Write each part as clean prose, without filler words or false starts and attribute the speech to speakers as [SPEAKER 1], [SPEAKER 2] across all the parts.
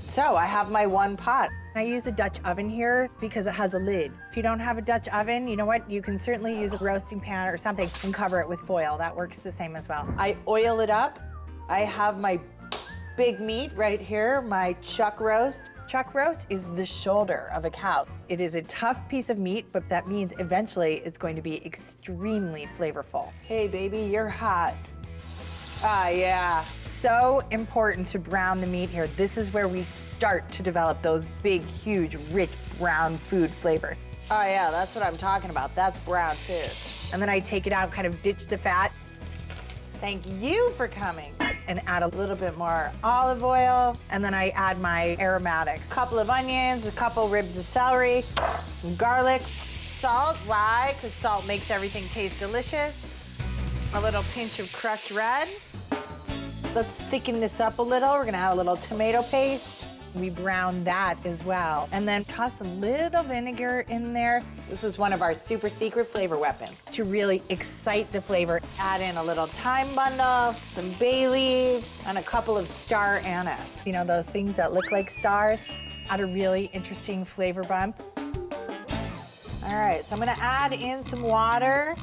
[SPEAKER 1] So I have my one pot. I use a Dutch oven here because it has a lid. If you don't have a Dutch oven, you know what? You can certainly use a roasting pan or something and cover it with foil. That works the same as well. I oil it up. I have my big meat right here, my chuck roast. Chuck roast is the shoulder of a cow. It is a tough piece of meat, but that means eventually it's going to be extremely flavorful. Hey, baby, you're hot. Ah, yeah. So important to brown the meat here. This is where we start to develop those big, huge, rich brown food flavors. Oh, yeah, that's what I'm talking about. That's brown food. And then I take it out, kind of ditch the fat. Thank you for coming. And add a little bit more olive oil. And then I add my aromatics. A couple of onions, a couple ribs of celery, some garlic, salt. Why? Because salt makes everything taste delicious. A little pinch of crushed red. Let's thicken this up a little. We're gonna add a little tomato paste. We brown that as well. And then toss a little vinegar in there. This is one of our super secret flavor weapons. To really excite the flavor, add in a little thyme bundle, some bay leaves, and a couple of star anise. You know, those things that look like stars, add a really interesting flavor bump. All right, so I'm gonna add in some water.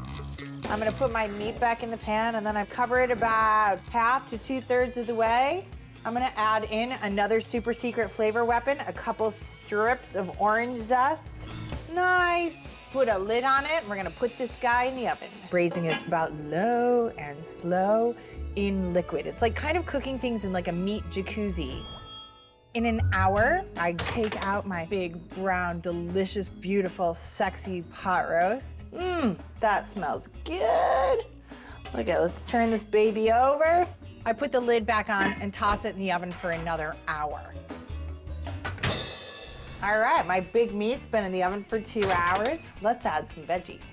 [SPEAKER 1] I'm gonna put my meat back in the pan, and then I cover it about half to 2/3 of the way. I'm gonna add in another super secret flavor weapon, a couple strips of orange zest. Nice. Put a lid on it, and we're gonna put this guy in the oven. Braising is about low and slow in liquid. It's like kind of cooking things in like a meat jacuzzi. In an hour, I take out my big, brown, delicious, beautiful, sexy pot roast. Mmm, that smells good. Okay, let's turn this baby over. I put the lid back on and toss it in the oven for another hour. All right, my big meat's been in the oven for 2 hours. Let's add some veggies.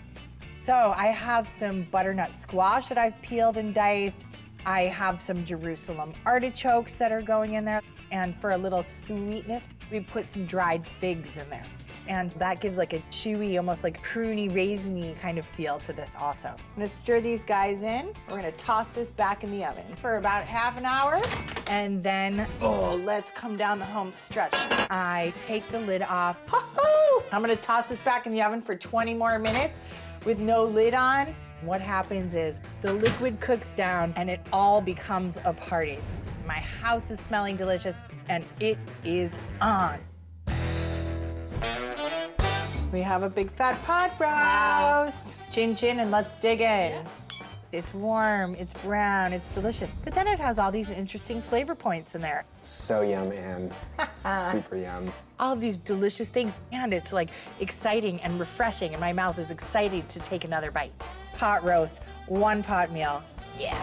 [SPEAKER 1] So I have some butternut squash that I've peeled and diced. I have some Jerusalem artichokes that are going in there. And for a little sweetness, we put some dried figs in there. And that gives like a chewy, almost like pruny, raisiny kind of feel to this also. I'm gonna stir these guys in. We're gonna toss this back in the oven for about half an hour. And then, oh, let's come down the home stretch. I take the lid off. I'm gonna toss this back in the oven for 20 more minutes with no lid on. What happens is the liquid cooks down and it all becomes a party. My house is smelling delicious, and it is on. We have a big fat pot roast. Chin chin, and let's dig in. Yeah. It's warm, it's brown, it's delicious. But then it has all these interesting flavor points in there.
[SPEAKER 2] So yum, Anne. Super yum.
[SPEAKER 1] All of these delicious things, and it's like exciting and refreshing, and my mouth is excited to take another bite. Pot roast, one pot meal, yeah.